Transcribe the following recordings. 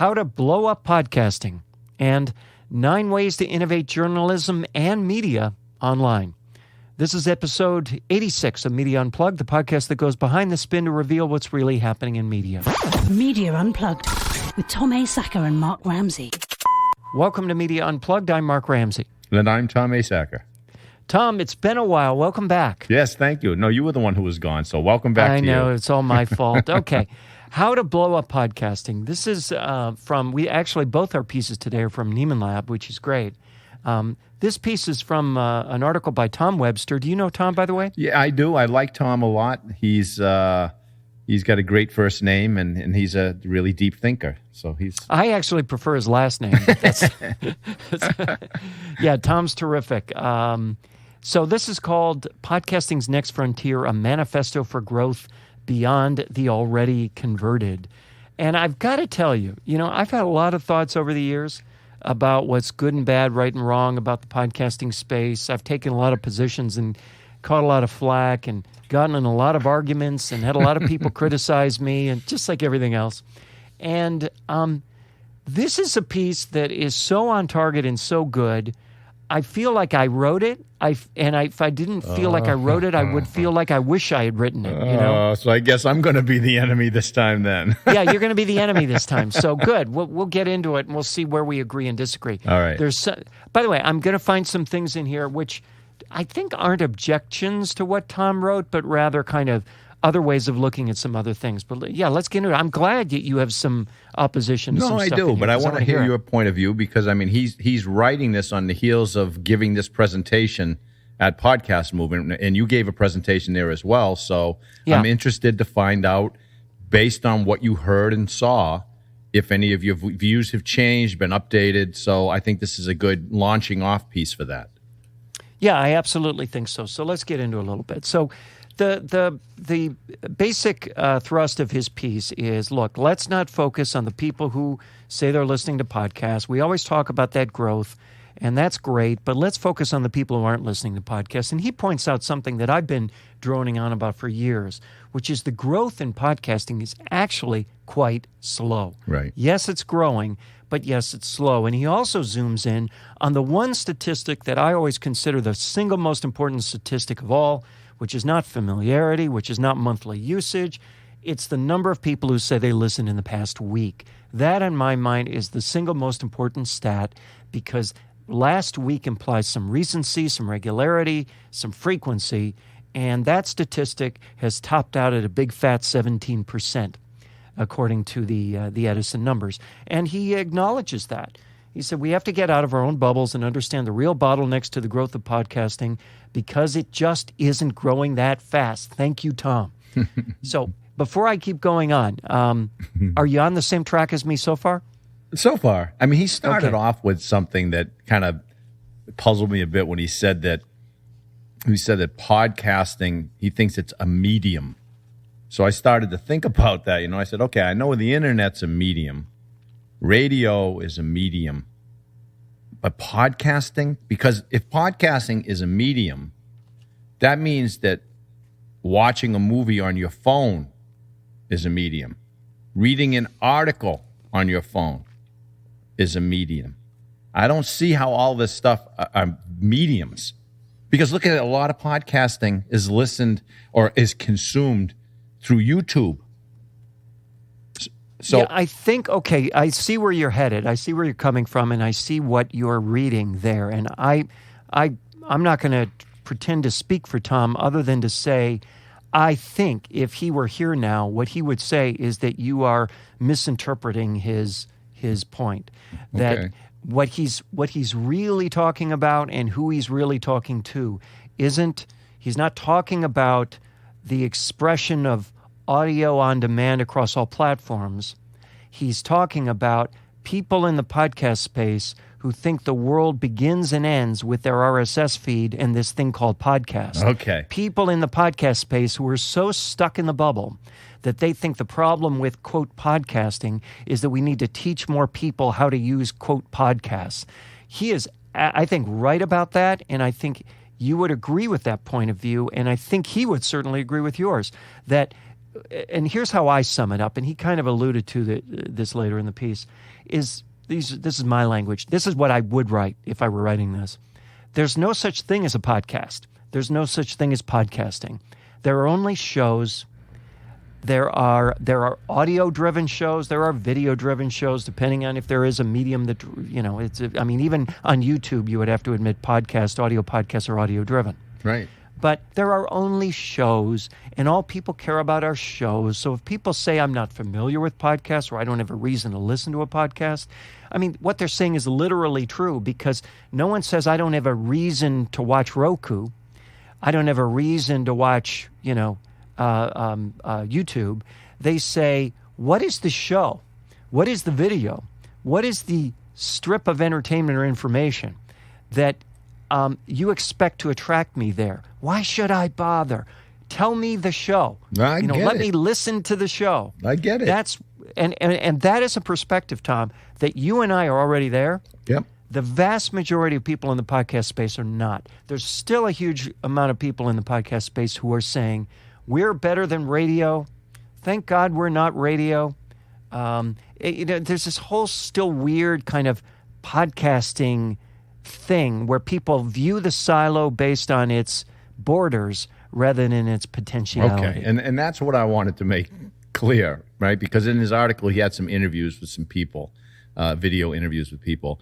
How to Blow Up Podcasting, and 9 Ways to Innovate Journalism and Media Online. This is episode 86 of Media Unplugged, the podcast that goes behind the spin to reveal what's really happening in media. Media Unplugged with Tom Asacker and Mark Ramsey. Welcome to Media Unplugged. I'm Mark Ramsey. And I'm Tom Asacker. Tom, it's been a while. Welcome back. Yes, thank you. No, you were the one who was gone, so welcome back to you. I know, it's all my fault. Okay. How to Blow Up Podcasting. This is both our pieces today are from Neiman Lab, which is great. This piece is from an article by Tom Webster. Do you know Tom, by the way? Yeah, I do. I like Tom a lot. He's got a great first name, and he's a really deep thinker. So I actually prefer his last name. Yeah, Tom's terrific. So this is called Podcasting's Next Frontier, a manifesto for growth beyond the already converted. And I've got to tell you, I've had a lot of thoughts over the years about what's good and bad, right and wrong about the podcasting space. I've taken a lot of positions and caught a lot of flack and gotten in a lot of arguments and had a lot of people criticize me, and just like everything else. And this is a piece that is so on target and so good. I feel like I wrote it. If I didn't feel like I wrote it, I would feel like I wish I had written it. So I guess I'm going to be the enemy this time then. Yeah, you're going to be the enemy this time. So good. We'll get into it, and we'll see where we agree and disagree. All right. By the way, I'm going to find some things in here which I think aren't objections to what Tom wrote, but rather kind of other ways of looking at some other things. But yeah, let's get into it. I'm glad you have some opposition to some stuff. No, I do, but I want to hear it. your point of view, because he's writing this on the heels of giving this presentation at Podcast Movement, and you gave a presentation there as well. So yeah. I'm interested to find out, based on what you heard and saw, if any of your views have changed, been updated. So I think this is a good launching off piece for that. Yeah, I absolutely think so. So let's get into it a little bit. So the basic thrust of his piece is, look, let's not focus on the people who say they're listening to podcasts. We always talk about that growth, and that's great, but let's focus on the people who aren't listening to podcasts. And he points out something that I've been droning on about for years, which is the growth in podcasting is actually quite slow. Right. Yes, it's growing, but yes, it's slow. And he also zooms in on the one statistic that I always consider the single most important statistic of all, which is not familiarity, which is not monthly usage. It's the number of people who say they listened in the past week. That, in my mind, is the single most important stat, because last week implies some recency, some regularity, some frequency, and that statistic has topped out at a big fat 17%, according to the Edison numbers. And he acknowledges that. He said, we have to get out of our own bubbles and understand the real bottlenecks to the growth of podcasting, because it just isn't growing that fast. Thank you, Tom. So before I keep going on, are you on the same track as me so far? So far. He started off with something that kind of puzzled me a bit when he said that podcasting, he thinks it's a medium. So I started to think about that. I said, okay, I know the internet's a medium. Radio is a medium. But podcasting, because if podcasting is a medium, that means that watching a movie on your phone is a medium. Reading an article on your phone is a medium. I don't see how all this stuff are mediums. Because look at it, a lot of podcasting is listened or is consumed through YouTube. So yeah, I think, okay, I see where you're headed. I see where you're coming from, and I see what you're reading there. And I'm not going to pretend to speak for Tom other than to say, I think if he were here now, what he would say is that you are misinterpreting his point. That what he's really talking about and who he's really talking to he's not talking about the expression of audio on demand across all platforms. He's talking about people in the podcast space who think the world begins and ends with their RSS feed and this thing called podcast. Okay. People in the podcast space who are so stuck in the bubble that they think the problem with, quote, podcasting is that we need to teach more people how to use, quote, podcasts. He is, I think, right about that, and I think you would agree with that point of view, and I think he would certainly agree with yours, that and here's how I sum it up, and he kind of alluded to this later in the piece, this is my language. This is what I would write if I were writing this. There's no such thing as a podcast. There's no such thing as podcasting. There are only shows. There are audio-driven shows. There are video-driven shows, depending on if there is a medium that, even on YouTube, you would have to admit audio podcasts are audio-driven. Right. But there are only shows, and all people care about are shows. So if people say I'm not familiar with podcasts or I don't have a reason to listen to a podcast, I mean, what they're saying is literally true, because no one says I don't have a reason to watch Roku. I don't have a reason to watch, YouTube. They say, what is the show? What is the video? What is the strip of entertainment or information that you expect to attract me there? Why should I bother? Tell me the show. Let me listen to the show. I get it. That's and that is a perspective, Tom, that you and I are already there. Yep. The vast majority of people in the podcast space are not. There's still a huge amount of people in the podcast space who are saying, we're better than radio. Thank God we're not radio. There's this whole still weird kind of podcasting thing where people view the silo based on its borders rather than its potentiality. Okay, and that's what I wanted to make clear, right? Because in his article, he had some interviews with some people, video interviews with people.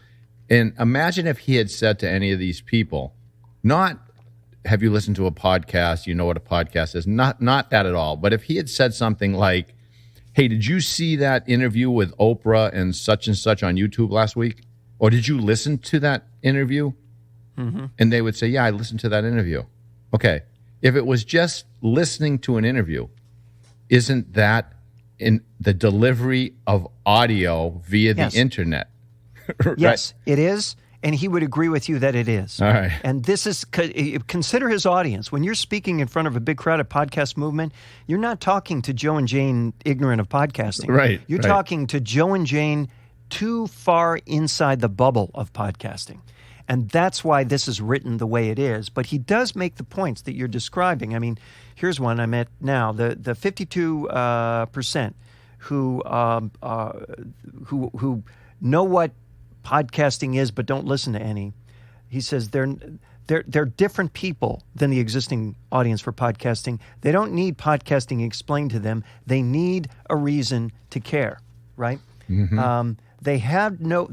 And imagine if he had said to any of these people, not, have you listened to a podcast? You know what a podcast is? Not that at all. But if he had said something like, hey, did you see that interview with Oprah and such on YouTube last week? Or did you listen to that interview? Mm-hmm. And they would say, yeah, I listened to that interview. Okay. If it was just listening to an interview, isn't that in the delivery of audio via the internet? Right? Yes, it is. And he would agree with you that it is. All right. And this is, consider his audience. When you're speaking in front of a big crowd at Podcast Movement, you're not talking to Joe and Jane ignorant of podcasting. Right. You're talking to Joe and Jane too far inside the bubble of podcasting. And that's why this is written the way it is. But he does make the points that you're describing. I mean, here's one I'm at now. The 52% who know what podcasting is but don't listen to any. He says they're different people than the existing audience for podcasting. They don't need podcasting explained to them. They need a reason to care, right? Mm-hmm. They've had no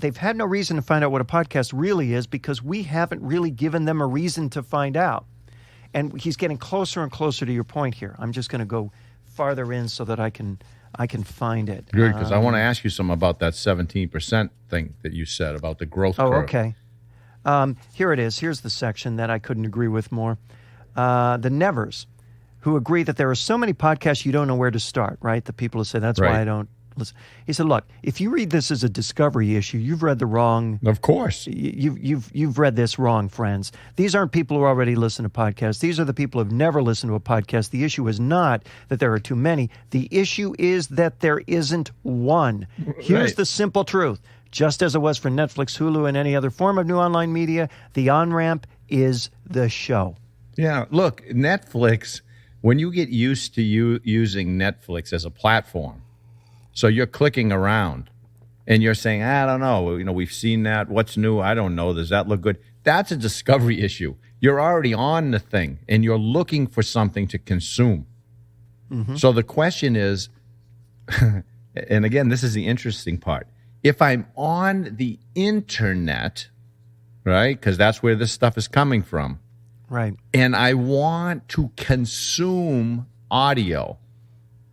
reason to find out what a podcast really is because we haven't really given them a reason to find out. And he's getting closer and closer to your point here. I'm just going to go farther in so that I can find it. Good, because I want to ask you some about that 17% thing that you said about the growth curve. Oh, okay. Here it is. Here's the section that I couldn't agree with more. The nevers, who agree that there are so many podcasts you don't know where to start, right? The people who say, that's why I don't listen. He said, look, if you read this as a discovery issue, you've read the wrong... Of course. You've read this wrong, friends. These aren't people who already listen to podcasts. These are the people who have never listened to a podcast. The issue is not that there are too many. The issue is that there isn't one. Here's the simple truth. Just as it was for Netflix, Hulu, and any other form of new online media, the on-ramp is the show. Yeah, look, Netflix, when you get used to using Netflix as a platform, so you're clicking around and you're saying, I don't know, we've seen that. What's new? I don't know. Does that look good? That's a discovery issue. You're already on the thing and you're looking for something to consume. Mm-hmm. So the question is, and again, this is the interesting part. If I'm on the internet, right, because that's where this stuff is coming from, right, and I want to consume audio,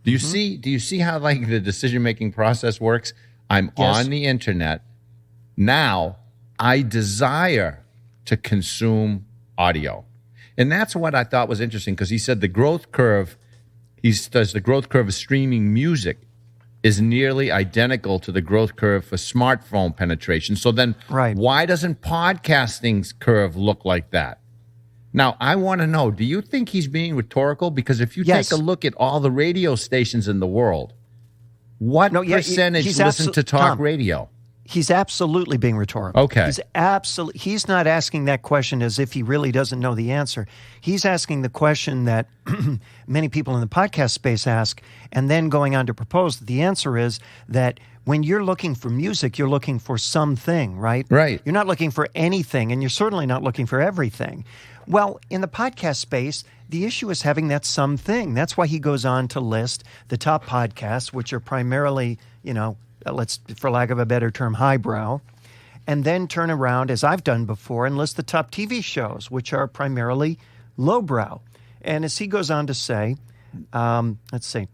do you see how like the decision-making process works? I'm on the internet. Now I desire to consume audio. And that's what I thought was interesting because he said the growth curve, the growth curve of streaming music is nearly identical to the growth curve for smartphone penetration. So then why doesn't podcasting's curve look like that? Now, I want to know, do you think he's being rhetorical? Because if you take a look at all the radio stations in the world, what percentage listen to talk radio? He's absolutely being rhetorical. Okay. He's not asking that question as if he really doesn't know the answer. He's asking the question that many people in the podcast space ask, and then going on to propose that the answer is that when you're looking for music, you're looking for something, right? Right. You're not looking for anything, and you're certainly not looking for everything. Well, in the podcast space, the issue is having that something. That's why he goes on to list the top podcasts, which are primarily, let's, for lack of a better term, highbrow, and then turn around, as I've done before, and list the top TV shows, which are primarily lowbrow. And as he goes on to say, let's see,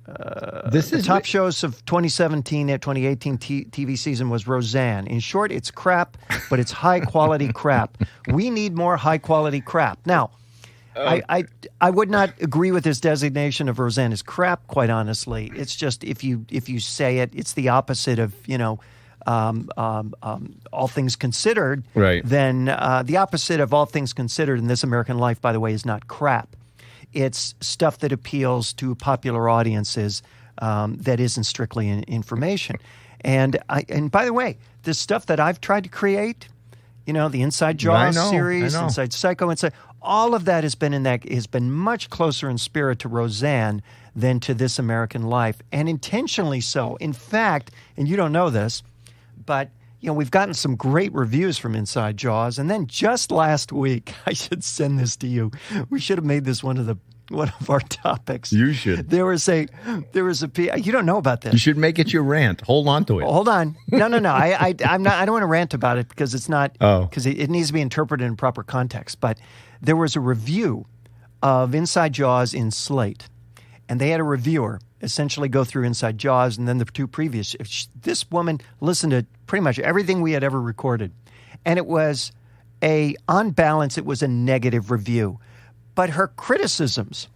the top shows of 2017 and 2018 TV season was Roseanne. In short, it's crap, but it's high-quality crap. We need more high-quality crap. Now, I would not agree with his designation of Roseanne as crap, quite honestly. It's just if you say it, it's the opposite of, all things considered. Right. Then the opposite of all things considered in This American Life, by the way, is not crap. It's stuff that appeals to popular audiences that isn't strictly information. And by the way, the stuff that I've tried to create, the Inside Jaws series, Inside Psycho, all of that has been much closer in spirit to Roseanne than to This American Life, and intentionally so. In fact, and you don't know this, but we've gotten some great reviews from Inside Jaws, and then just last week, I should send this to you. We should have made this one of our topics. You should. There was a you don't know about this. You should make it your rant. Hold on to it. Hold on. No. I don't want to rant about it because it's not. Oh. Because it needs to be interpreted in proper context. But there was a review of Inside Jaws in Slate, and they had a reviewer essentially go through Inside Jaws and then the two previous. This woman listened to pretty much everything we had ever recorded, and it was on balance, it was a negative review. But her criticisms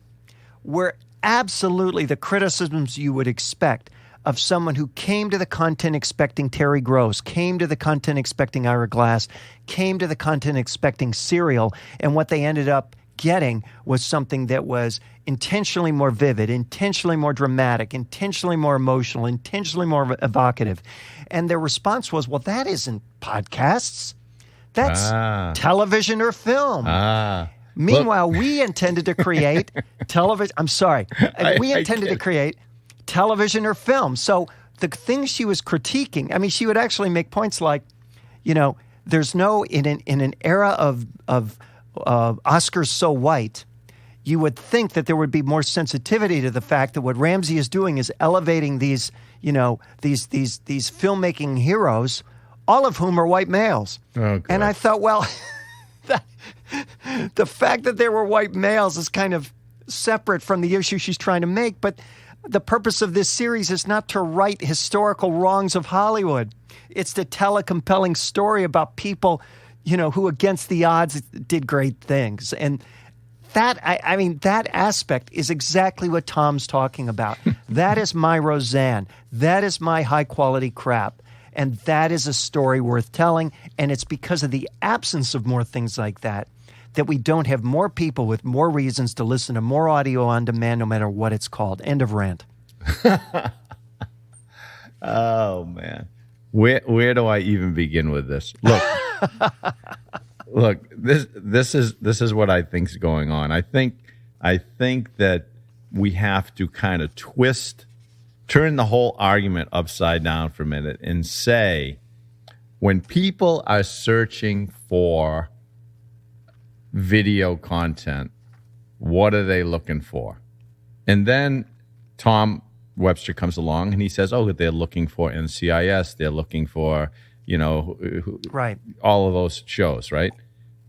were absolutely the criticisms you would expect of someone who came to the content expecting Terry Gross, came to the content expecting Ira Glass, came to the content expecting Serial, and what they ended up getting was something that was intentionally more vivid, intentionally more dramatic, intentionally more emotional, intentionally more evocative. And their response was, well, that isn't podcasts. That's television or film. Meanwhile, we intended to create television. I'm sorry. We intended to create television or film. So the things she was critiquing, she would actually make points like, there's no, in an era of Oscars so white, you would think that there would be more sensitivity to the fact that what Ramsey is doing is elevating these filmmaking heroes, all of whom are white males. Oh, and I thought, well, the fact that there were white males is kind of separate from the issue she's trying to make. But the purpose of this series is not to right historical wrongs of Hollywood. It's to tell a compelling story about people, who against the odds did great things. And that, that aspect is exactly what Tom's talking about. That is my Roseanne. That is my high-quality crap. And that is a story worth telling. And it's because of the absence of more things like that we don't have more people with more reasons to listen to more audio on demand, no matter what it's called. End of rant. Oh, man. Where do I even begin with this? Look, this is what I think is going on. I think that we have to kind of turn the whole argument upside down for a minute and say, when people are searching for video content, what are they looking for? And then Tom Webster comes along and he says, oh, they're looking for NCIS, they're looking for, right, all of those shows, right?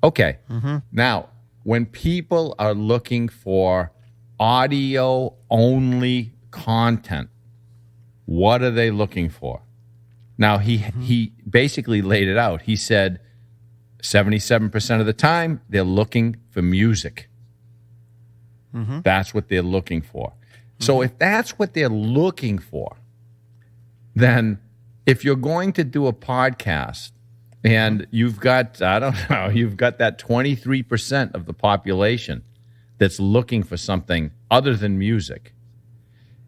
Okay. Mm-hmm. Now, when people are looking for audio-only content, what are they looking for? Now, he basically laid it out. He said 77% of the time, they're looking for music. Mm-hmm. That's what they're looking for. Mm-hmm. So if that's what they're looking for, then if you're going to do a podcast and you've got, you've got that 23% of the population that's looking for something other than music,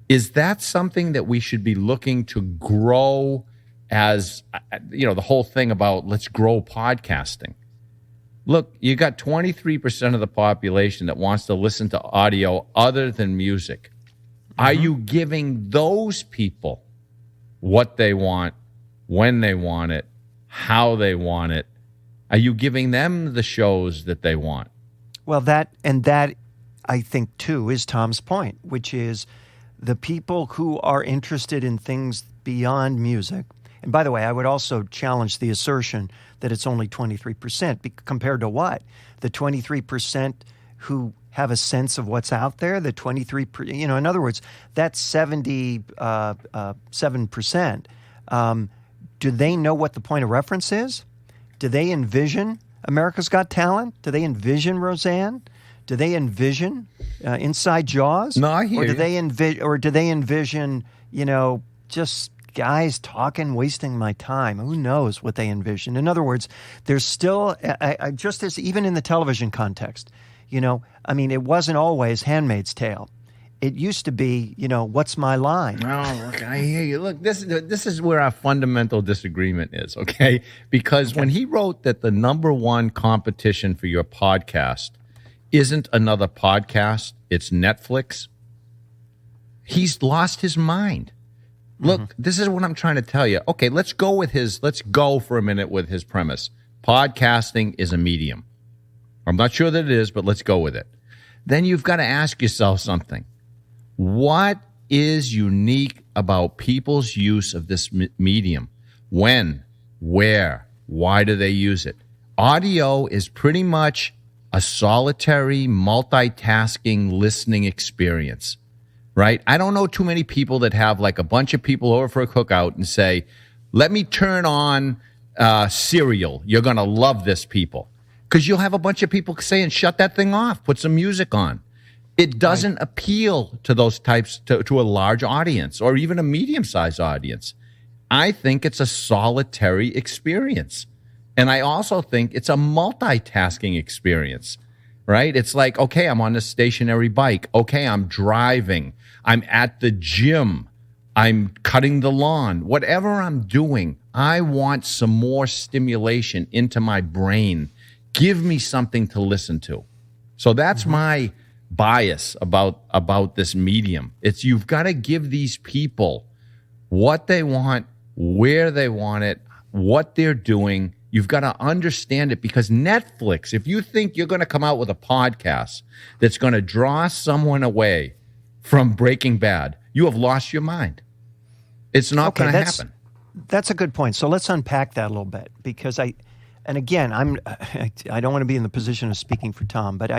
is that something that we should be looking to grow as, the whole thing about let's grow podcasting. Look, you got 23% of the population that wants to listen to audio other than music. Are you giving those people what they want, when they want it, how they want it? Are you giving them the shows that they want? Well, that I think, too, is Tom's point, which is the people who are interested in things beyond music. And by the way, I would also challenge the assertion that it's only 23%, compared to what? The 23% who have a sense of what's out there, the 23%, in other words, that's 77%. Do they know what the point of reference is? Do they envision America's Got Talent? Do they envision Roseanne? Do they envision Inside Jaws? No, I hear or do you. Do they envision, just guys talking, wasting my time? Who knows what they envision? In other words, there's still, just as even in the television context, it wasn't always Handmaid's Tale. It used to be, what's my line? Oh, look, I hear you. Look, this is where our fundamental disagreement is, okay? Because when he wrote that the number one competition for your podcast isn't another podcast, it's Netflix, he's lost his mind. Look, this is what I'm trying to tell you. Okay, let's go for a minute with his premise. Podcasting is a medium. I'm not sure that it is, but let's go with it. Then you've got to ask yourself something. What is unique about people's use of this medium? When, where, why do they use it? Audio is pretty much a solitary, multitasking listening experience, right? I don't know too many people that have like a bunch of people over for a cookout and say, let me turn on Serial. You're going to love this, people. Because you'll have a bunch of people saying, shut that thing off, put some music on. It doesn't appeal to those types, to a large audience or even a medium-sized audience. I think it's a solitary experience. And I also think it's a multitasking experience, right? It's like, okay, I'm on a stationary bike. Okay, I'm driving. I'm at the gym. I'm cutting the lawn. Whatever I'm doing, I want some more stimulation into my brain. Give me something to listen to. So that's my bias about this medium. It's you've got to give these people what they want, where they want it, what they're doing. You've got to understand it, because Netflix, if you think you're going to come out with a podcast that's going to draw someone away from Breaking Bad, you have lost your mind. It's not going to happen. That's a good point. So let's unpack that a little bit, because I don't want to be in the position of speaking for Tom, but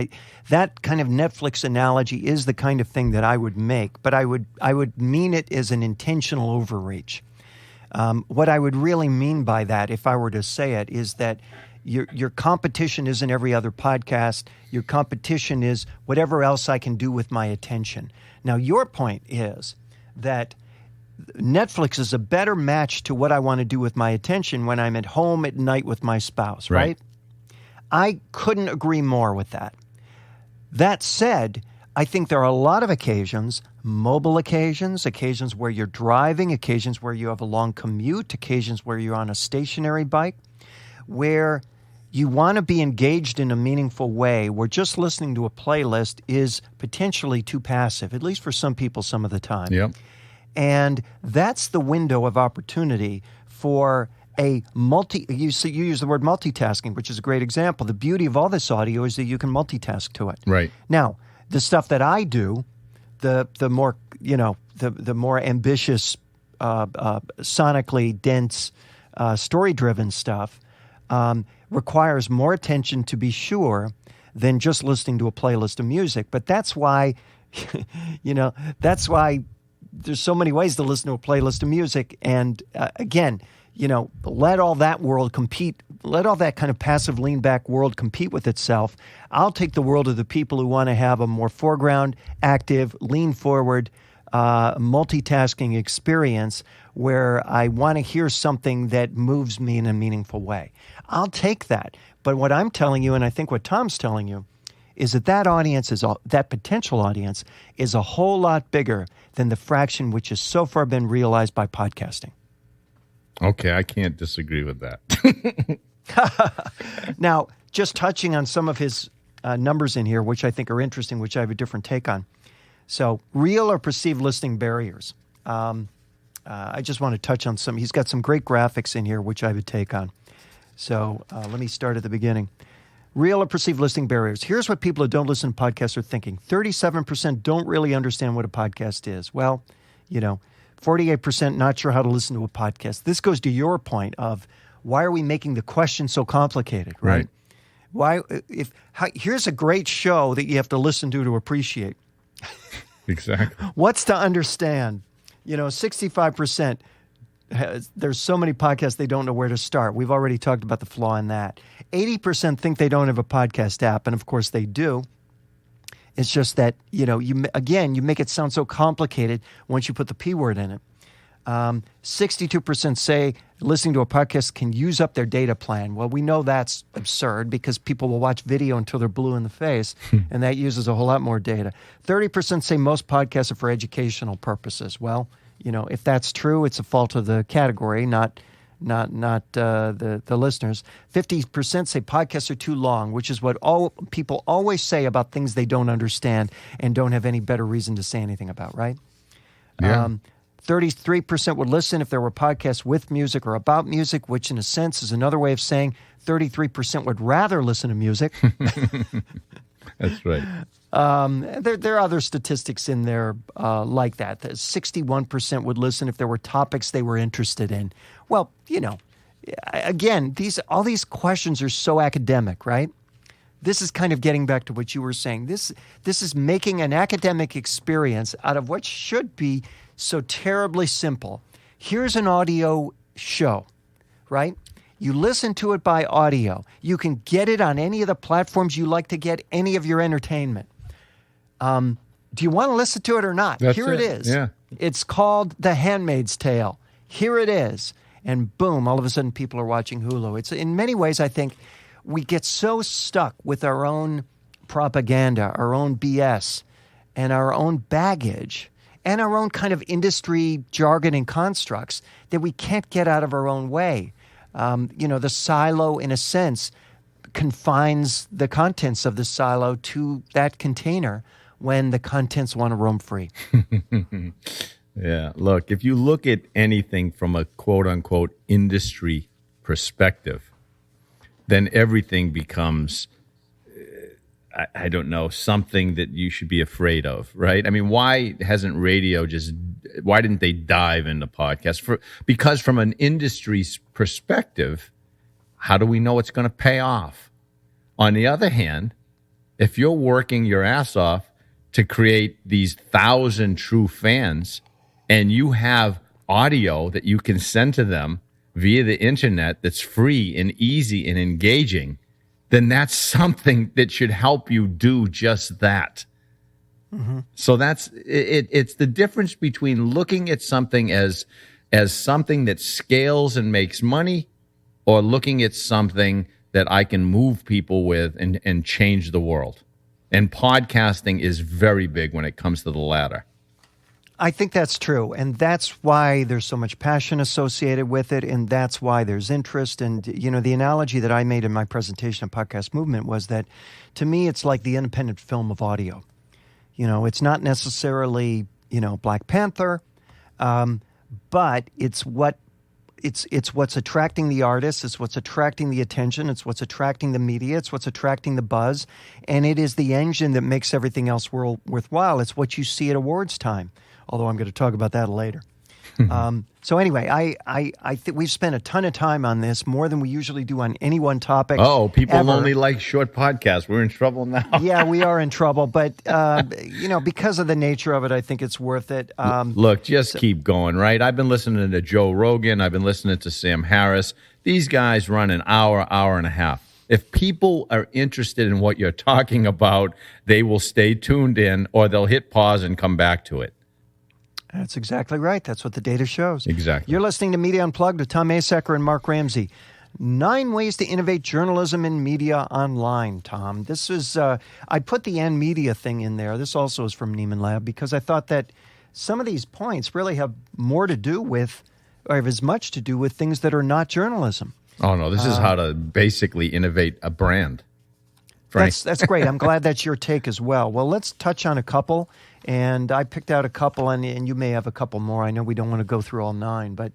that kind of Netflix analogy is the kind of thing that I would make, but I would mean it as an intentional overreach. What I would really mean by that, if I were to say it, is that your competition isn't every other podcast. Your competition is whatever else I can do with my attention. Now, your point is that Netflix is a better match to what I want to do with my attention when I'm at home at night with my spouse, right? I couldn't agree more with that. That said, I think there are a lot of occasions, mobile occasions where you're driving, occasions where you have a long commute, occasions where you're on a stationary bike, where you want to be engaged in a meaningful way, where just listening to a playlist is potentially too passive, at least for some people some of the time. Yep. And that's the window of opportunity for you use the word multitasking, which is a great example. The beauty of all this audio is that you can multitask to it. Right. Now, the stuff that I do, the more ambitious, sonically dense, story-driven stuff, requires more attention, to be sure, than just listening to a playlist of music. But that's why, that's why there's so many ways to listen to a playlist of music. And again, let all that world compete. Let all that kind of passive lean back world compete with itself. I'll take the world of the people who want to have a more foreground, active, lean forward, multitasking experience where I want to hear something that moves me in a meaningful way. I'll take that. But what I'm telling you, and I think what Tom's telling you, is that potential audience is a whole lot bigger than the fraction which has so far been realized by podcasting. Okay, I can't disagree with that. Now, just touching on some of his numbers in here, which I think are interesting, which I have a different take on. So, real or perceived listening barriers. I just want to touch on some. He's got some great graphics in here, which I have a take on. So, let me start at the beginning. Real or perceived listening barriers. Here's what people who don't listen to podcasts are thinking. 37% don't really understand what a podcast is. Well, 48% not sure how to listen to a podcast. This goes to your point of why are we making the question so complicated, right? Here's a great show that you have to listen to appreciate. Exactly. What's to understand? 65%, there's so many podcasts they don't know where to start. We've already talked about the flaw in that. 80% think they don't have a podcast app, and of course they do. It's just that, you make it sound so complicated once you put the P word in it. 62% say listening to a podcast can use up their data plan. Well, we know that's absurd because people will watch video until they're blue in the face, and that uses a whole lot more data. 30% say most podcasts are for educational purposes. Well, if that's true, it's a fault of the category, not the listeners. 50% say podcasts are too long, which is what all people always say about things they don't understand and don't have any better reason to say anything about, right? Yeah. 33% would listen if there were podcasts with music or about music, which in a sense is another way of saying 33% would rather listen to music. That's right. There are other statistics in there like that. 61% would listen if there were topics they were interested in. Well, again, all these questions are so academic, right? This is kind of getting back to what you were saying. This is making an academic experience out of what should be so terribly simple. Here's an audio show, right? You listen to it by audio. You can get it on any of the platforms you like to get any of your entertainment. Do you want to listen to it or not? Here it is. Yeah. It's called The Handmaid's Tale. Here it is. And boom, all of a sudden people are watching Hulu. It's in many ways, I think, we get so stuck with our own propaganda, our own BS, and our own baggage, and our own kind of industry jargon and constructs that we can't get out of our own way. The silo, in a sense, confines the contents of the silo to that container when the contents want to roam free. Yeah. Look, if you look at anything from a quote-unquote industry perspective, then everything becomes, I don't know, something that you should be afraid of, right? I mean, why hasn't radio why didn't they dive into podcasts? Because from an industry's perspective, how do we know it's going to pay off? On the other hand, if you're working your ass off to create these 1,000 true fans and you have audio that you can send to them via the internet that's free and easy and engaging, then that's something that should help you do just that. Mm-hmm. So that's it. It's the difference between looking at something as something that scales and makes money, or looking at something that I can move people with and change the world. And podcasting is very big when it comes to the latter. I think that's true, and that's why there's so much passion associated with it, and that's why there's interest. And, the analogy that I made in my presentation of Podcast Movement was that, to me, it's like the independent film of audio. It's not necessarily, Black Panther, but it's what's attracting the artists, it's what's attracting the attention, it's what's attracting the media, it's what's attracting the buzz, and it is the engine that makes everything else worthwhile. It's what you see at awards time. Although I'm going to talk about that later. So anyway, I think we've spent a ton of time on this, more than we usually do on any one topic. Oh, people ever. only like short podcasts. We're in trouble now. Yeah, we are in trouble. But, because of the nature of it, I think it's worth it. Look, keep going, right? I've been listening to Joe Rogan. I've been listening to Sam Harris. These guys run an hour and a half. If people are interested in what you're talking about, they will stay tuned in, or they'll hit pause and come back to it. That's exactly right. That's what the data shows. Exactly. You're listening to Media Unplugged with Tom Asacker and Mark Ramsey. 9 ways to innovate journalism and media online, Tom. This is, I put the N Media thing in there. This also is from Neiman Lab because I thought that some of these points really have more to do with have as much to do with things that are not journalism. Oh, no, this is how to basically innovate a brand. Frank. That's great. I'm glad that's your take as well. Well, let's touch on a couple. And I picked out a couple, and you may have a couple more. I know we don't want to go through all 9, but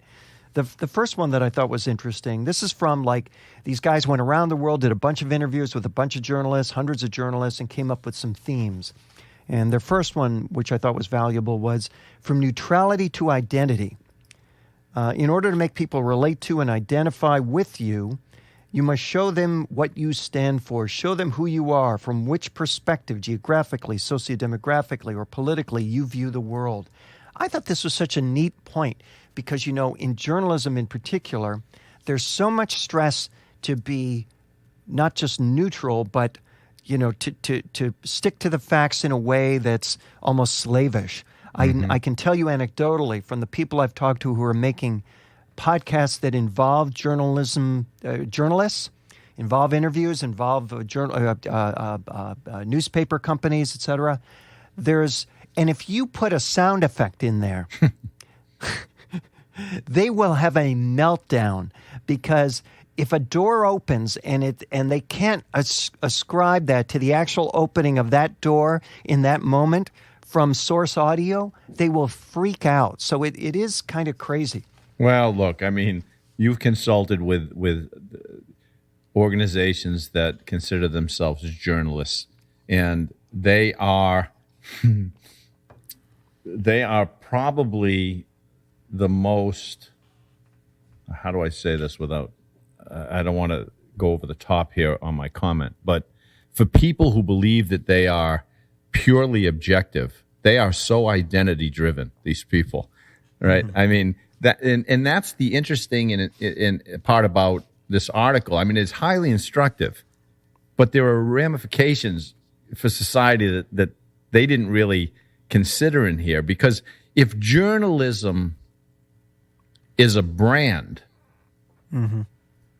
the first one that I thought was interesting, this is from, these guys went around the world, did a bunch of interviews with a bunch of journalists, hundreds of journalists, and came up with some themes. And their first one, which I thought was valuable, was from neutrality to identity. In order to make people relate to and identify with you, you must show them what you stand for, show them who you are, from which perspective, geographically, sociodemographically, or politically, you view the world. I thought this was such a neat point because, in journalism in particular, there's so much stress to be not just neutral, but, to stick to the facts in a way that's almost slavish. I can tell you anecdotally from the people I've talked to who are making podcasts that involve journalists, involve interviews, involve newspaper companies, etc. And if you put a sound effect in there, they will have a meltdown because if a door opens and they can't ascribe that to the actual opening of that door in that moment from source audio, they will freak out. So it is kind of crazy. Well, look, you've consulted with organizations that consider themselves journalists, and they are probably the most, how do I say this without, I don't want to go over the top here on my comment, but for people who believe that they are purely objective, they are so identity driven, these people, right? Mm-hmm. And that's the interesting in part about this article. It's highly instructive, but there are ramifications for society that they didn't really consider in here. Because if journalism is a brand, mm-hmm.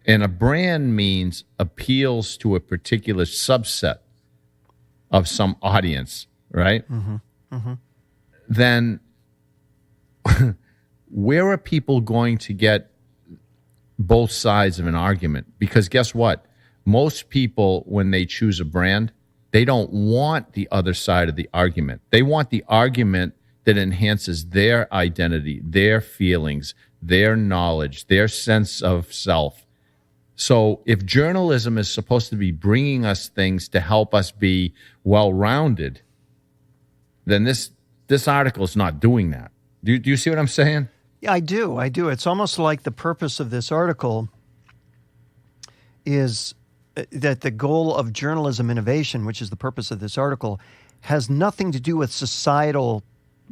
and a brand means appeals to a particular subset of some audience, right? Mm-hmm. Mm-hmm. Then where are people going to get both sides of an argument? Because guess what? Most people, when they choose a brand, they don't want the other side of the argument. They want the argument that enhances their identity, their feelings, their knowledge, their sense of self. So if journalism is supposed to be bringing us things to help us be well-rounded, then this article is not doing that. Do you see what I'm saying? Yeah, I do. It's almost like the purpose of this article is that the goal of journalism innovation, which is the purpose of this article, has nothing to do with societal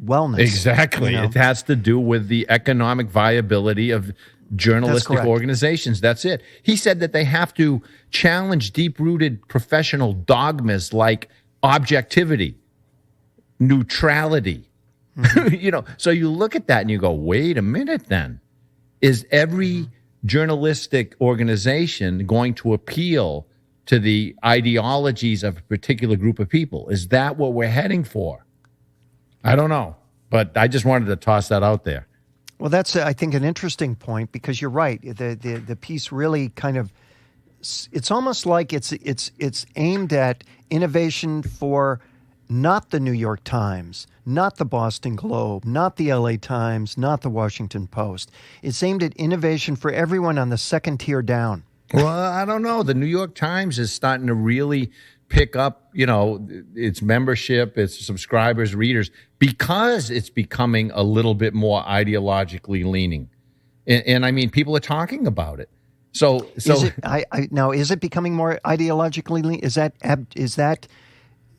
wellness. Exactly. It has to do with the economic viability of journalistic organizations. That's it. He said that they have to challenge deep-rooted professional dogmas like objectivity, neutrality. Mm-hmm. So you look at that and you go, wait a minute then. Is every journalistic organization going to appeal to the ideologies of a particular group of people? Is that what we're heading for? I don't know, but I just wanted to toss that out there. Well, that's, I think, an interesting point because you're right. The piece really kind of, it's almost like it's aimed at innovation for not the New York Times, not the Boston Globe, not the LA Times, not the Washington Post. It's aimed at innovation for everyone on the second tier down. Well, I don't know. The New York Times is starting to really pick up, its membership, its subscribers, readers, because it's becoming a little bit more ideologically leaning. And people are talking about it. So is it, now, is it becoming more ideologically leaning? Is that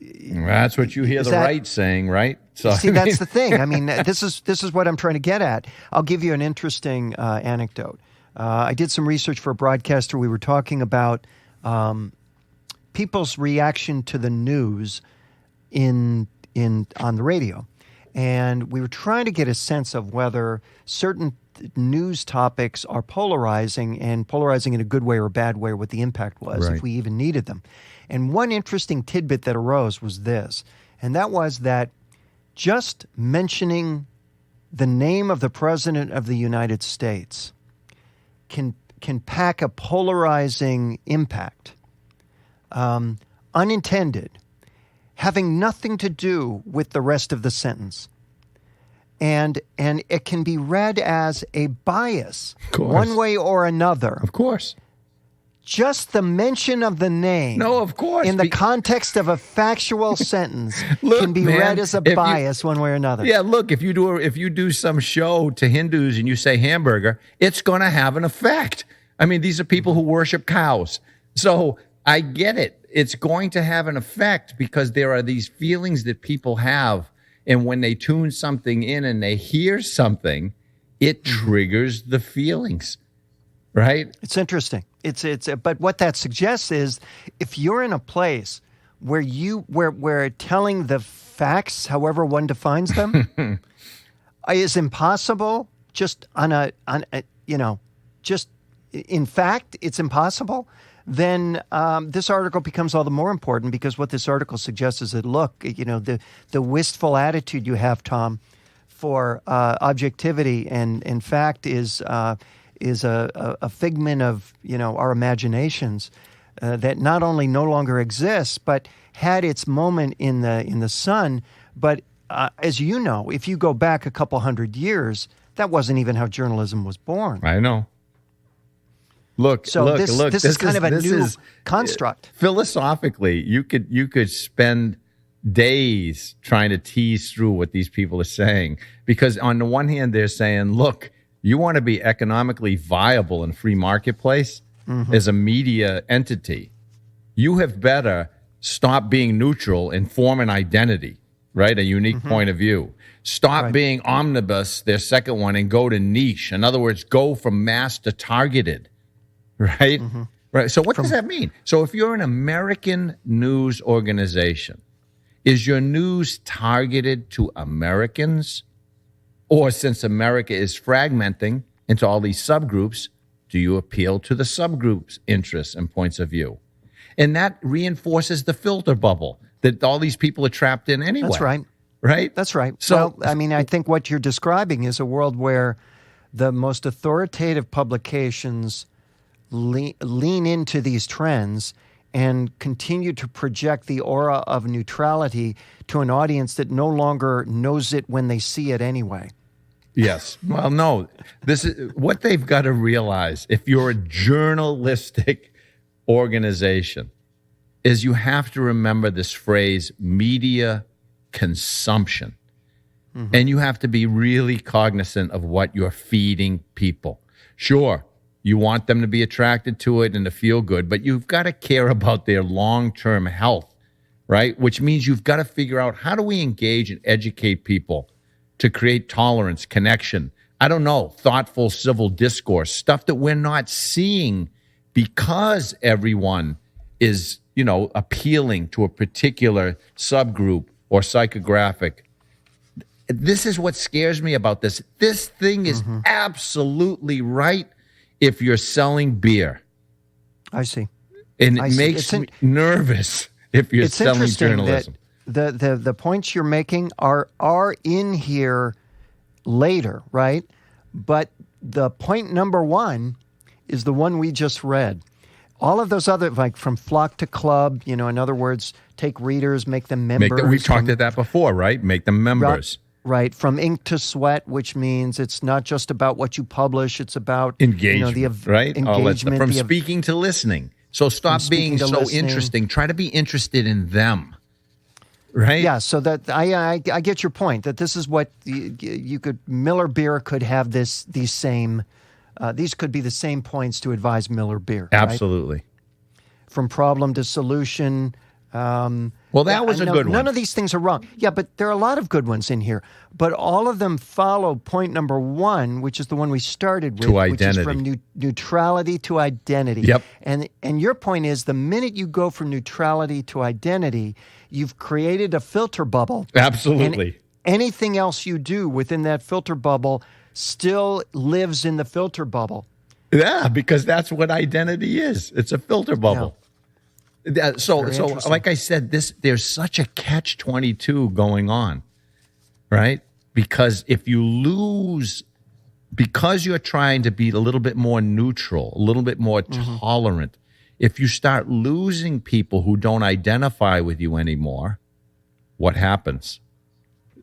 that's what you hear the right saying, right? So see, that's the thing. This is what I'm trying to get at. I'll give you an interesting anecdote. I did some research for a broadcaster. We were talking about people's reaction to the news on the radio, and we were trying to get a sense of whether certain news topics are polarizing in a good way or a bad way, or what the impact was, if we even needed them. And one interesting tidbit that arose was this, and that was that just mentioning the name of the President of the United States can pack a polarizing impact, unintended, having nothing to do with the rest of the sentence. And it can be read as a bias, one way or another. Of course. Just the mention of the name, no, of course, in the context of a factual sentence, look, can be read as a bias one way or another. Yeah, look, if you do some show to Hindus and you say hamburger, it's going to have an effect. I mean, these are people who worship cows, so I get it. It's going to have an effect because there are these feelings that people have, and when they tune something in and they hear something, it triggers the feelings. Right? It's interesting. But what that suggests is if you're in a place where telling the facts, however one defines them, is impossible, in fact, it's impossible, then this article becomes all the more important because what this article suggests is that, look, the wistful attitude you have, Tom, for objectivity and fact is a figment of our imaginations that not only no longer exists but had its moment in the sun. But as you know, if you go back a couple hundred years, that wasn't even how journalism was born. I know. Look, this is kind of a new construct. Philosophically, you could spend days trying to tease through what these people are saying, because on the one hand they're saying, look, you want to be economically viable in free marketplace as a media entity, you have better stop being neutral and form an identity, right? A unique point of view. Stop being omnibus, their second one, and go to niche. In other words, go from mass to targeted, right? Right. So what does that mean? So if you're an American news organization, is your news targeted to Americans? Or since America is fragmenting into all these subgroups, do you appeal to the subgroups' interests and points of view? And that reinforces the filter bubble that all these people are trapped in anyway. That's right. Right? That's right. So, well, I mean, I think what you're describing is a world where the most authoritative publications lean into these trends and continue to project the aura of neutrality to an audience that no longer knows it when they see it anyway. Yes. Well, no. This is what they've got to realize. If you're a journalistic organization, is you have to remember this phrase, media consumption. And you have to be really cognizant of what you're feeding people. Sure, you want them to be attracted to it and to feel good, but you've got to care about their long-term health, right? Which means you've got to figure out, how do we engage and educate people to create tolerance, connection, I don't know, thoughtful civil discourse, stuff that we're not seeing because everyone is, appealing to a particular subgroup or psychographic. This is what scares me about this. This thing is absolutely right if you're selling beer. I see. And it makes me nervous if you're selling journalism. The points you're making are in here later, right? But the point number one is the one we just read. All of those other, like from flock to club, in other words, take readers, make them members. We've talked about that before, right? Make them members. Right. From ink to sweat, which means it's not just about what you publish, it's about engagement, right? Engagement. From speaking to listening. So stop being so interesting. Try to be interested in them. Right? Yeah, so that I get your point, that this is what you could, Miller Beer could have these could be the same points to advise Miller Beer. Absolutely. Right? From problem to solution. Well, that was a good one. None of these things are wrong. Yeah, but there are a lot of good ones in here. But all of them follow point number one, which is the one we started with, which is from neutrality to identity. Yep. And your point is, the minute you go from neutrality to identity, you've created a filter bubble. Absolutely. And anything else you do within that filter bubble still lives in the filter bubble. Yeah, because that's what identity is. It's a filter bubble. Yeah. So like I said, there's such a catch-22 going on, right? because if you lose, because you're trying to be a little bit more neutral, a little bit more tolerant, if you start losing people who don't identify with you anymore, what happens?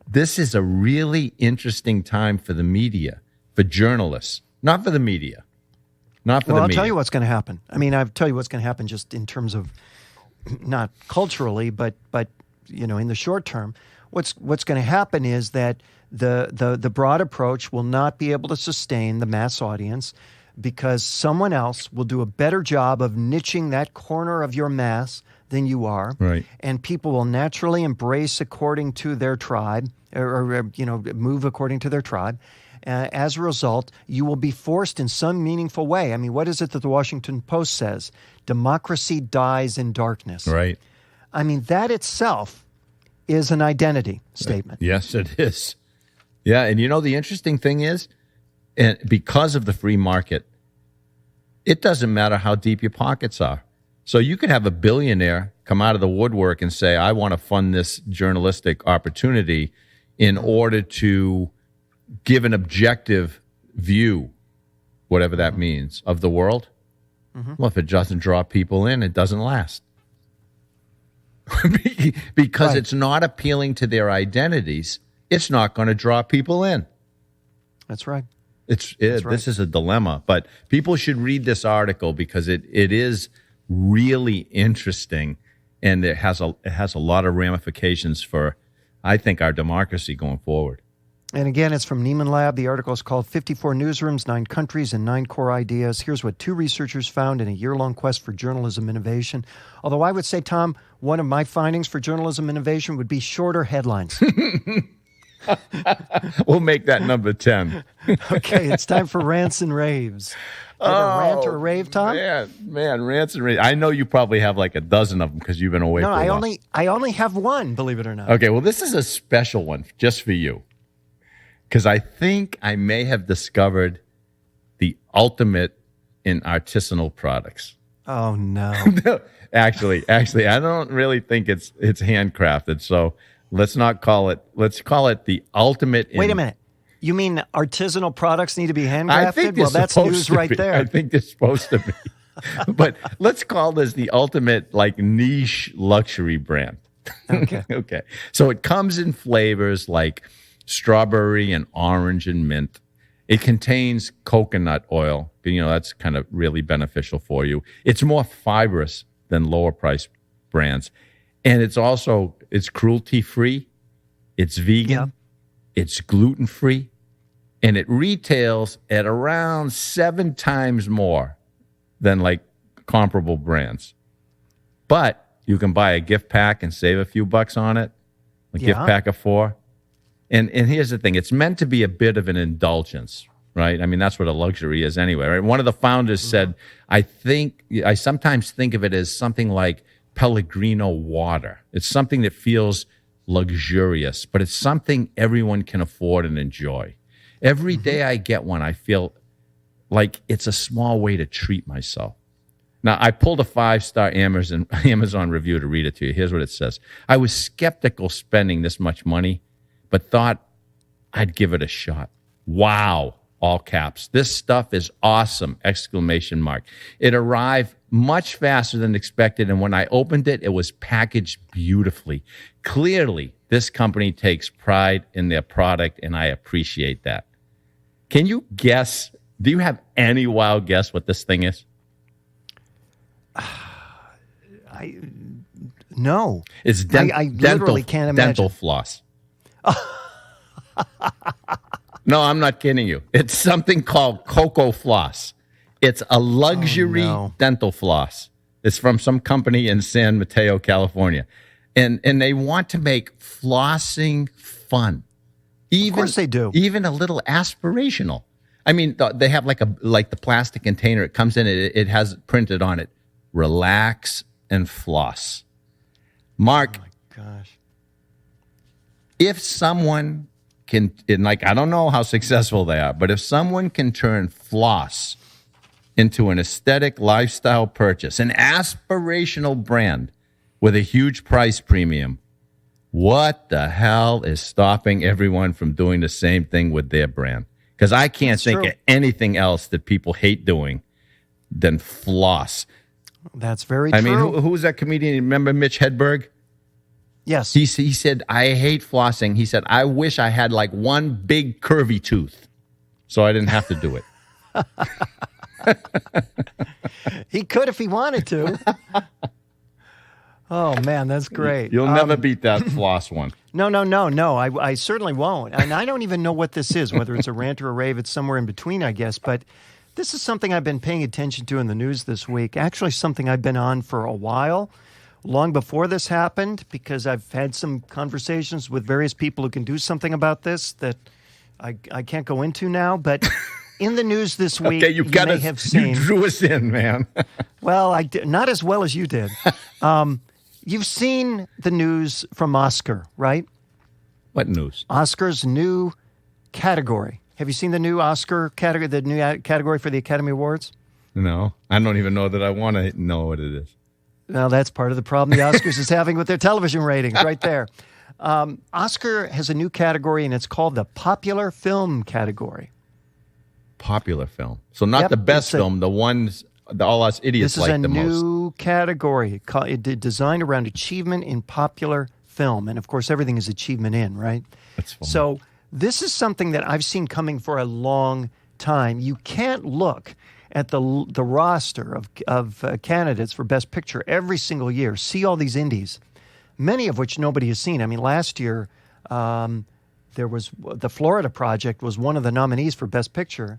This is a really interesting time for the media, for journalists, not for the media. Not for the Well, I'll media. tell you what's going to happen. I mean, I'll tell you what's going to happen just in terms of not culturally, but in the short term. What's going to happen is that the broad approach will not be able to sustain the mass audience because someone else will do a better job of niching that corner of your mass than you are. Right. And people will naturally embrace according to their tribe or move according to their tribe. As a result, you will be forced in some meaningful way. I mean, what is it that the Washington Post says? Democracy dies in darkness. Right. I mean, that itself is an identity statement. Yes, it is. Yeah, and the interesting thing is, and because of the free market, it doesn't matter how deep your pockets are. So you could have a billionaire come out of the woodwork and say, I want to fund this journalistic opportunity in order to give an objective view, whatever that means, of the world. Well, if it doesn't draw people in, it doesn't last. Because it's not appealing to their identities, it's not going to draw people in. That's right. That's right. This is a dilemma, but people should read this article because it is really interesting, and it has a lot of ramifications for, I think, our democracy going forward. And again, it's from Neiman Lab. The article is called 54 Newsrooms, 9 Countries, and 9 Core Ideas. Here's what 2 researchers found in a year-long quest for journalism innovation. Although I would say, Tom, one of my findings for journalism innovation would be shorter headlines. We'll make that number 10. Okay, it's time for rants and raves. You have a rant or a rave, Tom? Man, rants and raves. I know you probably have like a dozen of them because you've been away for a while. I only have one, believe it or not. Okay, well, this is a special one just for you. Because I think I may have discovered the ultimate in artisanal products. Oh, no. Actually, I don't really think it's handcrafted. So let's not call it. Let's call it the ultimate. Wait a minute. You mean artisanal products need to be handcrafted? I think well, that's news right be. there. I think they're supposed to be. But let's call this the ultimate like niche luxury brand. Okay. Okay. So it comes in flavors like strawberry and orange and mint. It contains coconut oil. That's kind of really beneficial for you. It's more fibrous than lower price brands. And it's cruelty free. It's vegan. Yeah. It's gluten free. And it retails at around 7 times more than like comparable brands. But you can buy a gift pack and save a few bucks on it. Gift pack of 4. And here's the thing. It's meant to be a bit of an indulgence, right? I mean, that's what a luxury is anyway, right? One of the founders said, I sometimes think of it as something like Pellegrino water. It's something that feels luxurious, but it's something everyone can afford and enjoy. Every day I get one, I feel like it's a small way to treat myself. Now, I pulled a 5-star Amazon review to read it to you. Here's what it says. I was skeptical spending this much money, but thought I'd give it a shot. Wow, all caps. This stuff is awesome, ! It arrived much faster than expected, and when I opened it, it was packaged beautifully. Clearly, this company takes pride in their product, and I appreciate that. Can you guess? Do you have any wild guess what this thing is? No. It's I literally can't imagine. Dental floss. No, I'm not kidding you. It's something called Cocoa Floss. It's a luxury dental floss. It's from some company in San Mateo, California. And they want to make flossing fun. Of course they do. Even a little aspirational. I mean, they have like the plastic container. It comes in, it has printed on it, relax and floss. Mark. Oh, my gosh. If someone can, I don't know how successful they are, but if someone can turn floss into an aesthetic lifestyle purchase, an aspirational brand with a huge price premium, What the hell is stopping everyone from doing the same thing with their brand? Because I can't think of anything else that people hate doing than floss. That's very true. I mean, who was that comedian? Remember Mitch Hedberg? Yes. He said, I hate flossing. He said, I wish I had like one big curvy tooth so I didn't have to do it. He could if he wanted to. Oh, man, that's great. You'll never beat that floss one. No. I certainly won't. And I don't even know what this is, whether it's a rant or a rave. It's somewhere in between, I guess. But this is something I've been paying attention to in the news this week. Actually, something I've been on for a while, long before this happened, because I've had some conversations with various people who can do something about this that I can't go into now. But in the news this week, okay, you may have seen. You drew us in, man. Well, not as well as you did. You've seen the news from Oscar, right? What news? Oscar's new category. Have you seen the new Oscar category, the new category for the Academy Awards? No. I don't even know that I want to know what it is. Well, that's part of the problem the Oscars is having with their television ratings right there. Oscar has a new category, and it's called the Popular Film category. Popular film. So not the best film, the ones all us idiots like the most. This is a new category designed around achievement in popular film. And, of course, everything is achievement in, right? That's fun. So this is something that I've seen coming for a long time. You can't look at the roster of candidates for Best Picture every single year, see all these indies, many of which nobody has seen. I mean, last year there was the Florida Project was one of the nominees for Best Picture.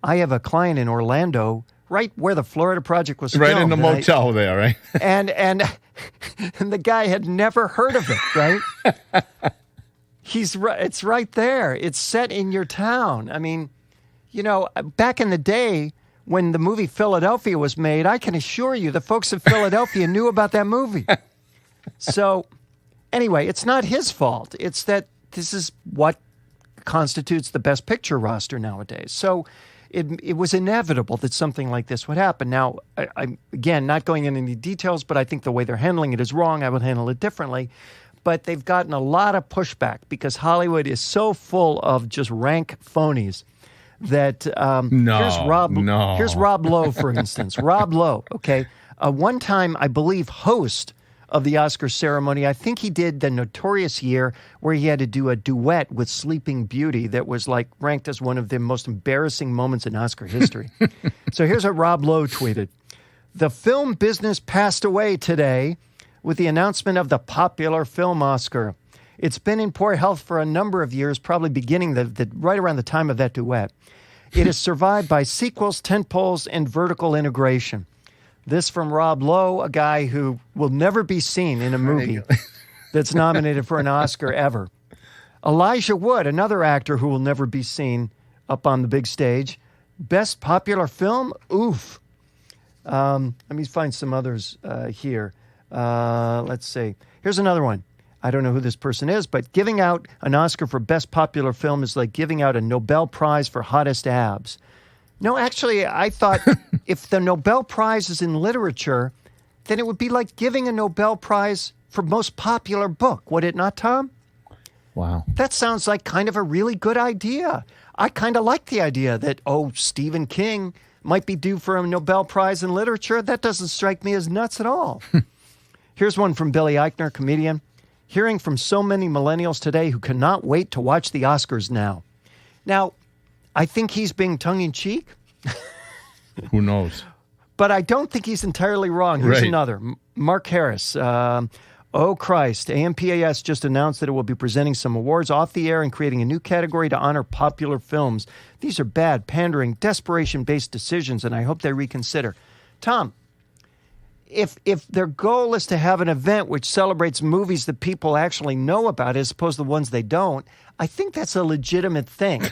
I have a client in Orlando, right where the Florida Project was filmed. Right in the motel there, right? And the guy had never heard of it, right? It's right there. It's set in your town. I mean, you know, back in the day when the movie Philadelphia was made, I can assure you the folks of Philadelphia knew about that movie. So anyway, it's not his fault. It's that this is what constitutes the Best Picture roster nowadays. So it was inevitable that something like this would happen. Now, I'm, again, not going into any details, but I think the way they're handling it is wrong. I would handle it differently. But they've gotten a lot of pushback because Hollywood is so full of just rank phonies that here's Rob Lowe, for instance. Rob Lowe, okay? One time, I believe, host of the Oscar ceremony. I think he did the notorious year where he had to do a duet with Sleeping Beauty that was like ranked as one of the most embarrassing moments in Oscar history. So here's what Rob Lowe tweeted. The film business passed away today with the announcement of the Popular Film Oscar. It's been in poor health for a number of years, probably beginning right around the time of that duet. It is survived by sequels, tentpoles, and vertical integration. This from Rob Lowe, a guy who will never be seen in a movie that's nominated for an Oscar ever. Elijah Wood, another actor who will never be seen up on the big stage. Best popular film? Oof. Let me find some others here. Let's see. Here's another one. I don't know who this person is, but giving out an Oscar for Best Popular Film is like giving out a Nobel Prize for hottest abs. No, actually, I thought if the Nobel Prize is in literature, then it would be like giving a Nobel Prize for most popular book, would it not, Tom? Wow. That sounds like kind of a really good idea. I kind of like the idea that, Stephen King might be due for a Nobel Prize in literature. That doesn't strike me as nuts at all. Here's one from Billy Eichner, comedian. Hearing from so many millennials today who cannot wait to watch the Oscars now. Now, I think he's being tongue-in-cheek. Who knows? But I don't think he's entirely wrong. Here's right. another. Mark Harris. Oh, Christ. AMPAS just announced that it will be presenting some awards off the air and creating a new category to honor popular films. These are bad, pandering, desperation-based decisions, and I hope they reconsider. Tom, if their goal is to have an event which celebrates movies that people actually know about as opposed to the ones they don't, I think that's a legitimate thing.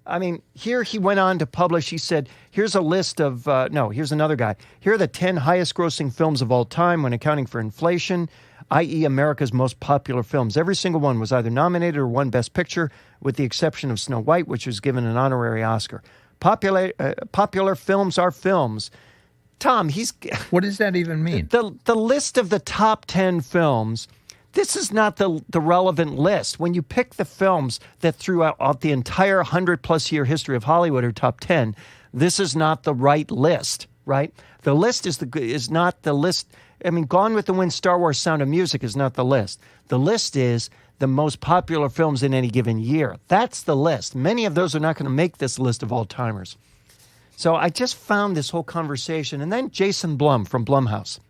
I mean, here he went on to publish, he said, here's a list of, here's another guy. Here are the 10 highest grossing films of all time when accounting for inflation, i.e. America's most popular films. Every single one was either nominated or won Best Picture, with the exception of Snow White, which was given an honorary Oscar. Popular films are films. Tom, What does that even mean? The list of the top 10 films, this is not the relevant list. When you pick the films that throughout the entire 100-plus year history of Hollywood are top 10, this is not the right list, right? The list is not the list. I mean, Gone with the Wind, Star Wars, Sound of Music is not the list. The list is the most popular films in any given year. That's the list. Many of those are not going to make this list of all-timers. So I just found this whole conversation. And then Jason Blum from Blumhouse,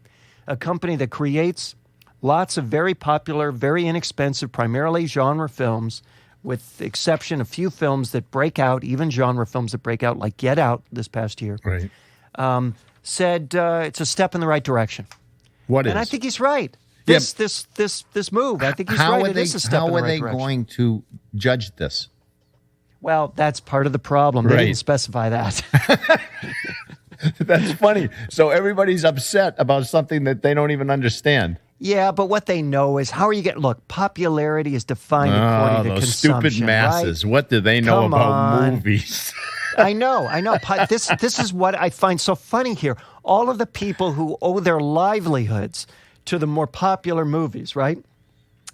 a company that creates lots of very popular, very inexpensive, primarily genre films, with the exception of few films that break out, even genre films that break out, like Get Out this past year, Right. said it's a step in the right direction. What is? And I think he's right. Yeah. This move, I think he's right. It is a step in the right direction. How are they going to judge this? Well, that's part of the problem. They Right. didn't specify that. That's funny. So everybody's upset about something that they don't even understand. Yeah, but what they know is, how are you getting... Look, popularity is defined according to those consumption, stupid masses. right? What do they know Come about on. movies? I know. This is what I find so funny here. All of the people who owe their livelihoods to the more popular movies, right?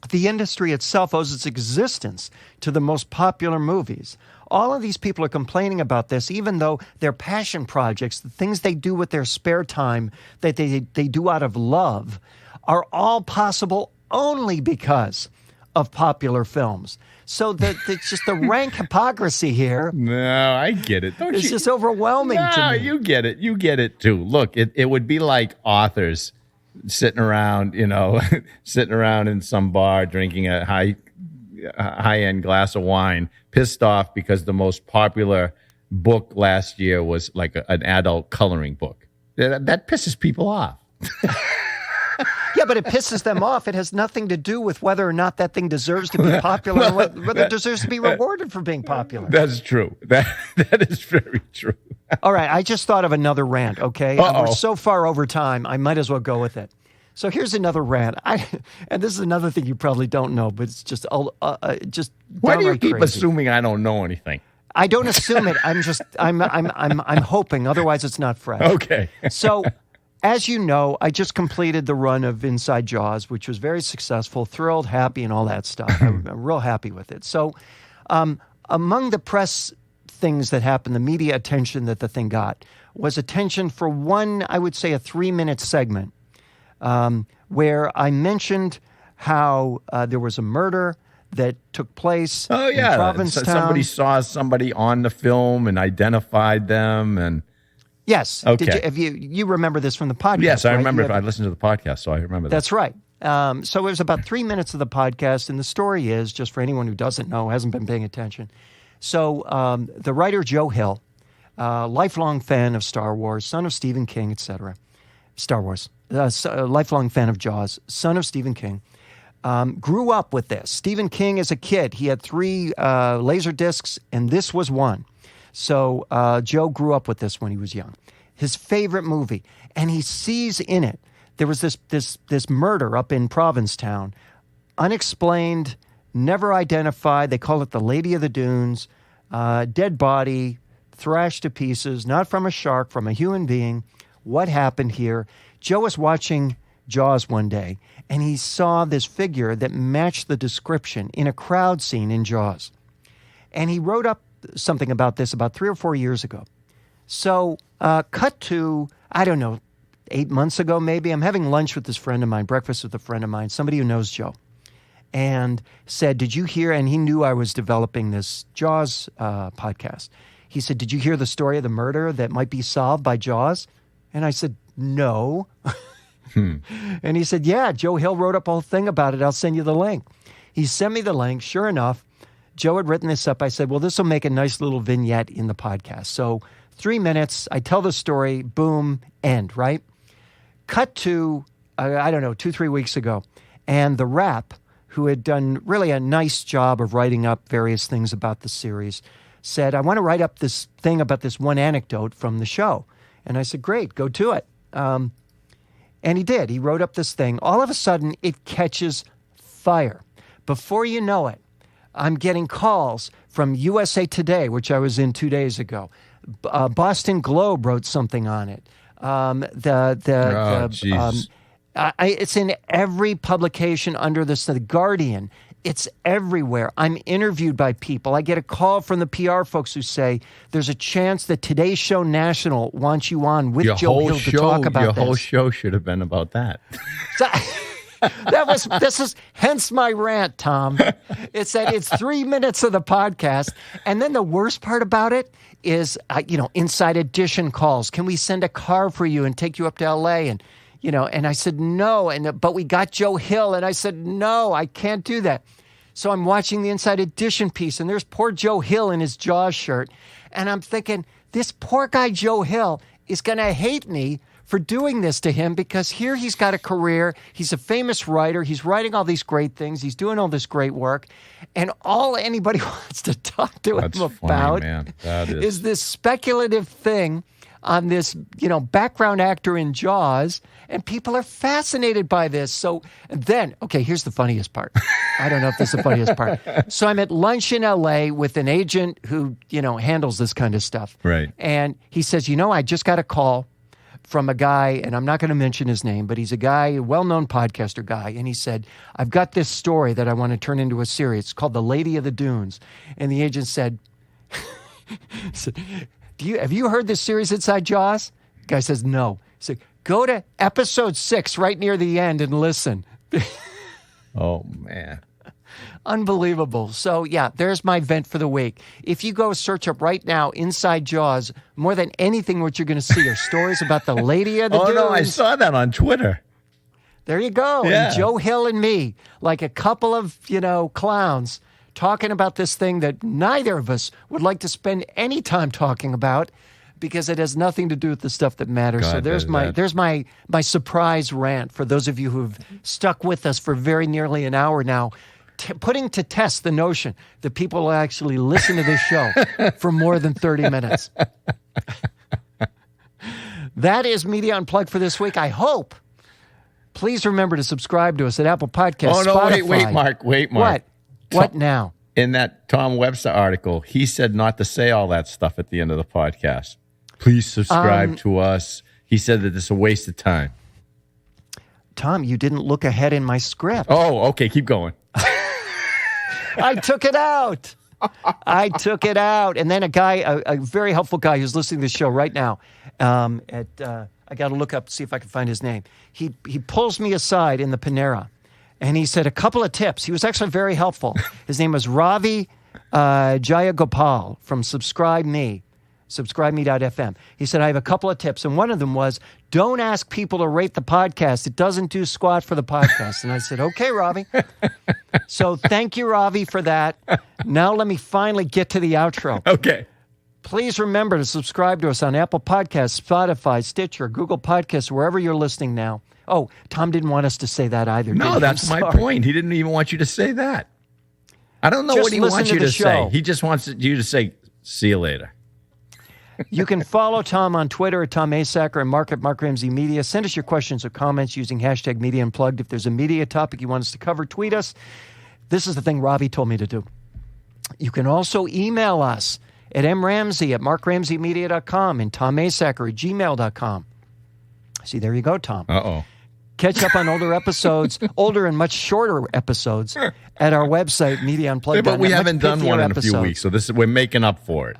The industry itself owes its existence to the most popular movies. All of these people are complaining about this, even though their passion projects, the things they do with their spare time that they do out of love, are all possible only because of popular films. So it's just the rank hypocrisy here. No, I get it. Don't It's you? just overwhelming to No, me. you get it. You get it too. Look, it would be like authors sitting around, sitting around in some bar drinking a high-end glass of wine, pissed off because the most popular book last year was like an adult coloring book. That pisses people off. Yeah, but it pisses them off. It has nothing to do with whether or not that thing deserves to be popular or whether it deserves to be rewarded for being popular. That's true. That is very true. All right, I just thought of another rant, okay? We're so far over time, I might as well go with it. So here's another rant. And this is another thing you probably don't know, but it's just Why do you keep crazy. assuming I don't know anything? I don't assume it. I'm hoping. Otherwise, it's not fresh. Okay. So, as you know, I just completed the run of Inside Jaws, which was very successful, thrilled, happy, and all that stuff. I'm real happy with it. So, among the press things that happened, the media attention that the thing got was attention for one, I would say, a 3-minute segment where I mentioned how there was a murder that took place in Provincetown. Somebody saw somebody on the film and identified them, and yes. Okay. You remember this from the podcast? yes, I right? remember. I listened to the podcast, so I remember that. That's right. So it was about 3 minutes of the podcast, and the story is, just for anyone who doesn't know, hasn't been paying attention. So the writer Joe Hill, lifelong fan of Star Wars, son of Stephen King, etc. Star Wars, lifelong fan of Jaws, son of Stephen King, grew up with this. Stephen King as a kid, he had 3 laser discs, and this was one. So Joe grew up with this when he was young. His favorite movie, and he sees in it, there was this murder up in Provincetown, unexplained, never identified. They call it the Lady of the Dunes, dead body, thrashed to pieces, not from a shark, from a human being. What happened here? Joe was watching Jaws one day, and he saw this figure that matched the description in a crowd scene in Jaws. And he wrote up something about this about 3 or 4 years ago. So cut to, I don't know, 8 months ago maybe, I'm having lunch with this friend of mine, breakfast with a friend of mine, somebody who knows Joe, and said, did you hear, and he knew I was developing this Jaws podcast. He said, did you hear the story of the murder that might be solved by Jaws? And I said, no. And he said, yeah, Joe Hill wrote up a whole thing about it. I'll send you the link. He sent me the link. Sure enough, Joe had written this up. I said, well, this will make a nice little vignette in the podcast. So 3 minutes, I tell the story, boom, end, right? Cut to, I don't know, 2-3 weeks ago. And the Rap, who had done really a nice job of writing up various things about the series, said, I want to write up this thing about this one anecdote from the show. And I said, great, go to it. And he did. He wrote up this thing. All of a sudden, it catches fire. Before you know it, I'm getting calls from USA Today, which I was in 2 days ago. Boston Globe wrote something on it. It's in every publication under this, The Guardian. It's everywhere. I'm interviewed by people. I get a call from the PR folks who say, there's a chance that Today's Show National wants you on with Joe Hill to talk about this. Your whole show should have been about that. So, this is hence my rant, Tom. It's that it's 3 minutes of the podcast. And then the worst part about it is, Inside Edition calls. Can we send a car for you and take you up to LA? And, and I said, no. But we got Joe Hill. And I said, no, I can't do that. So I'm watching the Inside Edition piece, and there's poor Joe Hill in his Jaws shirt. And I'm thinking, this poor guy, Joe Hill, is going to hate me for doing this to him, because here he's got a career. He's a famous writer. He's writing all these great things. He's doing all this great work. And all anybody wants to talk to him about is this speculative thing on this, background actor in Jaws. And people are fascinated by this. So then, okay, here's the funniest part. I don't know if this is the funniest part. So I'm at lunch in LA with an agent who, handles this kind of stuff. Right. And he says, I just got a call from a guy, and I'm not going to mention his name, but he's a guy, a well-known podcaster guy. And he said, I've got this story that I want to turn into a series. It's called The Lady of the Dunes. And the agent said, have you heard this series Inside Jaws? The guy says, no. He said, go to episode 6 right near the end and listen. Oh, man. Unbelievable. So, yeah, there's my vent for the week. If you go search up right now Inside Jaws, more than anything what you're going to see are stories about the Lady of the Dunes. Oh, no, I saw that on Twitter. There you go. Yeah. And Joe Hill and me, like a couple of, clowns, talking about this thing that neither of us would like to spend any time talking about, because it has nothing to do with the stuff that matters. God, so there's my surprise rant for those of you who've stuck with us for very nearly an hour now, putting to test the notion that people will actually listen to this show for more than 30 minutes. That is Media Unplugged for this week. I hope. Please remember to subscribe to us at Apple Podcasts, Spotify. Wait, Mark. What now? In that Tom Webster article, he said not to say all that stuff at the end of the podcast. Please subscribe to us. He said that it's a waste of time. Tom, you didn't look ahead in my script. Oh, okay. Keep going. I took it out. And then a guy, a very helpful guy who's listening to the show right now, I got to look up, see if I can find his name. He pulls me aside in the Panera, and he said a couple of tips. He was actually very helpful. His name was Ravi Jayagopal from subscribeme.fm. He said, I have a couple of tips. And one of them was, don't ask people to rate the podcast. It doesn't do squat for the podcast. And I said, okay, Ravi. So thank you, Ravi, for that. Now let me finally get to the outro. Okay. Please remember to subscribe to us on Apple Podcasts, Spotify, Stitcher, Google Podcasts, wherever you're listening now. Oh, Tom didn't want us to say that either. No, that's my point. He didn't even want you to say that. I don't know what he wants you to say. He just wants you to say, see you later. You can follow Tom on Twitter at Tom Asacker and Mark at Mark Ramsey Media. Send us your questions or comments using hashtag Media Unplugged. If there's a media topic you want us to cover, tweet us. This is the thing Ravi told me to do. You can also email us at mramsey@markramseymedia.com and tomasacker@gmail.com. See, there you go, Tom. Uh-oh. Catch up on older episodes, older and much shorter episodes at our website, Media Unplugged. But we haven't done one in a few weeks, so we're making up for it.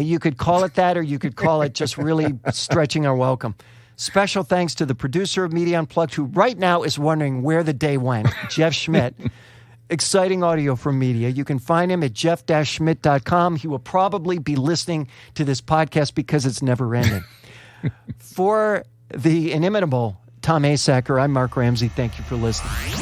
You could call it that, or you could call it just really stretching our welcome. Special thanks to the producer of Media Unplugged, who right now is wondering where the day went, Jeff Schmidt. Exciting audio from Media. You can find him at jeff-schmidt.com. He will probably be listening to this podcast because it's never ending. For the inimitable Tom Asacker, I'm Mark Ramsey. Thank you for listening.